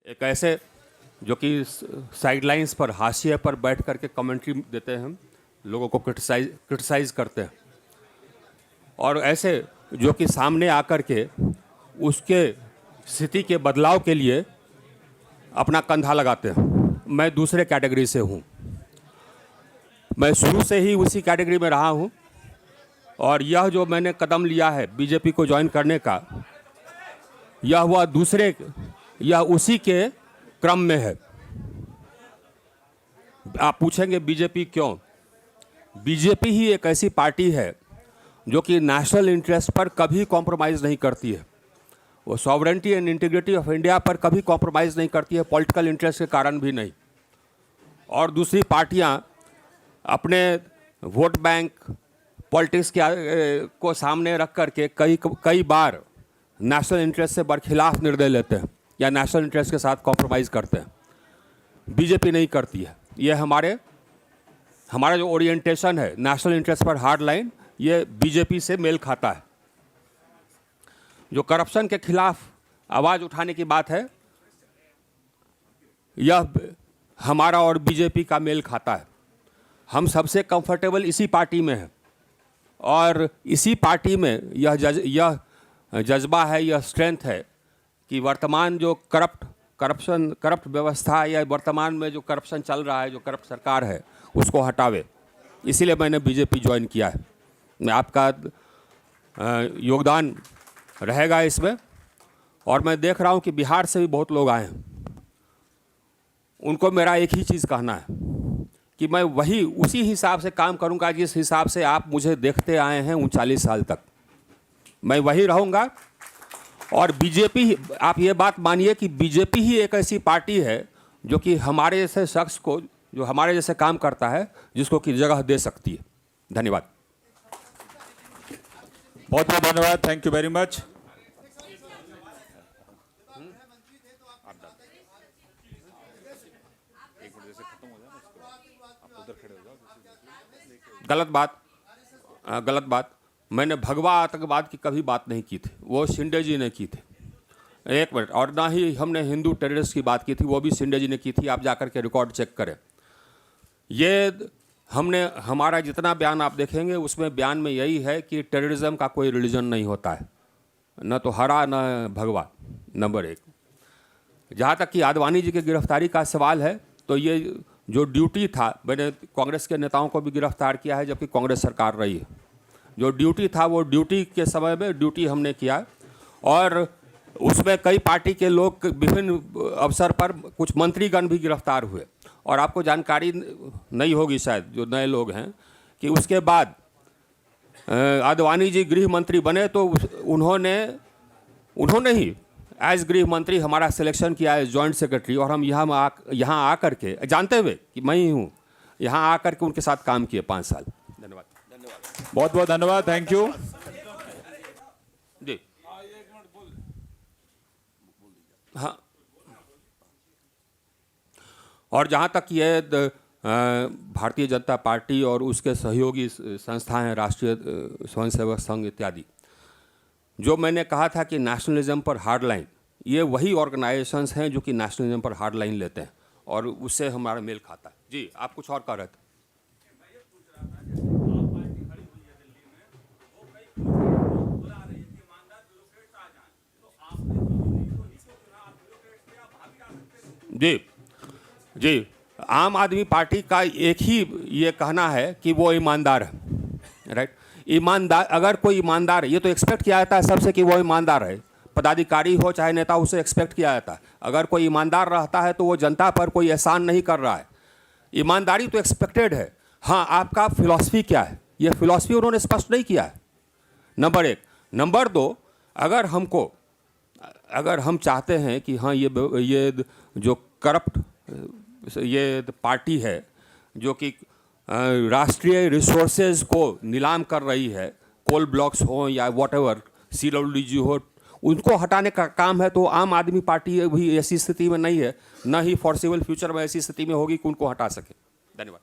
एक ऐसे जो कि साइडलाइंस पर हाशिए पर बैठ करके कमेंट्री देते हैं, लोगों को क्रिटिसाइज करते हैं, और ऐसे जो कि सामने आकर के उसके स्थिति के बदलाव के लिए अपना कंधा लगाते हैं। मैं दूसरे कैटेगरी से हूँ। मैं शुरू से ही उसी कैटेगरी में रहा हूँ, और यह जो मैंने कदम लिया है बीजेपी को ज्वाइन करने का, यह उसी के क्रम में है। आप पूछेंगे बीजेपी क्यों? बीजेपी ही एक ऐसी पार्टी है जो कि नेशनल इंटरेस्ट पर कभी कॉम्प्रोमाइज़ नहीं करती है। वो sovereignty and integrity of India पर कभी कॉम्प्रोमाइज़ नहीं करती है, पॉलिटिकल इंटरेस्ट के कारण भी नहीं। और दूसरी पार्टियां अपने वोट बैंक पॉलिटिक्स को सामने रख करके कई बार नेशनल इंटरेस्ट से बरखिलाफ निर्णय लेते हैं या नेशनल इंटरेस्ट के साथ कॉम्प्रोमाइज़ करते हैं। बीजेपी नहीं करती है। ये हमारा जो ओरिएंटेशन है नेशनल इंटरेस्ट पर हार्ड लाइन, ये बीजेपी से मेल खाता है। जो करप्शन के खिलाफ आवाज़ उठाने की बात है, यह हमारा और बीजेपी का मेल खाता है। हम सबसे कंफर्टेबल इसी पार्टी में हैं, और इसी पार्टी में यह जज्बा है, यह स्ट्रेंथ है कि वर्तमान जो करप्ट व्यवस्था या वर्तमान में जो करप्शन चल रहा है, जो करप्ट सरकार है, उसको हटावे। इसीलिए मैंने बीजेपी ज्वाइन किया है। मैं आपका योगदान रहेगा इसमें, और मैं देख रहा हूँ कि बिहार से भी बहुत लोग आए हैं। उनको मेरा एक ही चीज़ कहना है कि मैं उसी हिसाब से काम करूँगा जिस हिसाब से आप मुझे देखते आए हैं 39 साल तक। मैं वही रहूँगा। और बीजेपी, आप ये बात मानिए कि बीजेपी ही एक ऐसी पार्टी है जो कि हमारे जैसे शख्स को, जो हमारे जैसे काम करता है, जिसको कि जगह दे सकती है। धन्यवाद। बहुत बहुत धन्यवाद। Thank you very much. गलत बात। मैंने भगवा आतंकवाद की कभी बात नहीं की थी, वो शिंदे जी ने की थी। एक मिनट। और ना ही हमने हिंदू टेररिस्ट की बात की थी, वो भी शिंदे जी ने की थी। आप जाकर के रिकॉर्ड चेक करें। हमारा जितना बयान आप देखेंगे, उसमें बयान में यही है कि टेररिज्म का कोई रिलीजन नहीं होता है, न तो हरा न भगवा। नंबर एक। जहाँ तक कि आडवाणी जी की गिरफ्तारी का सवाल है, तो ये जो ड्यूटी था, मैंने कांग्रेस के नेताओं को भी गिरफ्तार किया है जबकि कांग्रेस सरकार रही है। जो ड्यूटी था वो ड्यूटी के समय में ड्यूटी हमने किया, और उसमें कई पार्टी के लोग विभिन्न अवसर पर, कुछ मंत्रीगण भी गिरफ्तार हुए। और आपको जानकारी नहीं होगी शायद, जो नए लोग हैं, कि उसके बाद आडवाणी जी गृह मंत्री बने तो उन्होंने ही एज गृह मंत्री हमारा सिलेक्शन किया है जॉइंट सेक्रेटरी, और हम यहाँ आकर के, जानते हुए कि मैं ही हूँ, यहाँ आकर के उनके साथ काम किए 5 साल। धन्यवाद। बहुत बहुत धन्यवाद। थैंक यू जी। हाँ, और जहाँ तक ये भारतीय जनता पार्टी और उसके सहयोगी संस्थाएं, राष्ट्रीय स्वयंसेवक संघ इत्यादि, जो मैंने कहा था कि नेशनलिज्म पर हार्ड लाइन, ये वही ऑर्गेनाइजेशंस हैं जो कि नेशनलिज्म पर हार्ड लाइन लेते हैं, और उससे हमारा मेल खाता है। जी, आप कुछ और कह रहे थे। जी, आम आदमी पार्टी का एक ही ये कहना है कि वो ईमानदार है। राइट। ईमानदार, अगर कोई ईमानदार है, ये तो एक्सपेक्ट किया जाता है सबसे कि वो ईमानदार है। पदाधिकारी हो चाहे नेता, उसे एक्सपेक्ट किया जाता है। अगर कोई ईमानदार रहता है तो वो जनता पर कोई एहसान नहीं कर रहा है। ईमानदारी तो एक्सपेक्टेड है। हाँ, आपका फिलॉसफी क्या है, ये फिलॉसफी उन्होंने स्पष्ट नहीं किया है। नंबर एक। नंबर दो, अगर हम चाहते हैं कि हाँ, ये जो करप्ट ये पार्टी है जो कि राष्ट्रीय रिसोर्सेज को नीलाम कर रही है, कोल ब्लॉक्स हो या व्हाटएवर, CWDG हो, उनको हटाने का काम है, तो आम आदमी पार्टी भी ऐसी स्थिति में नहीं है, न ही फॉरसेबल फ्यूचर में ऐसी स्थिति में होगी कि उनको हटा सके। धन्यवाद।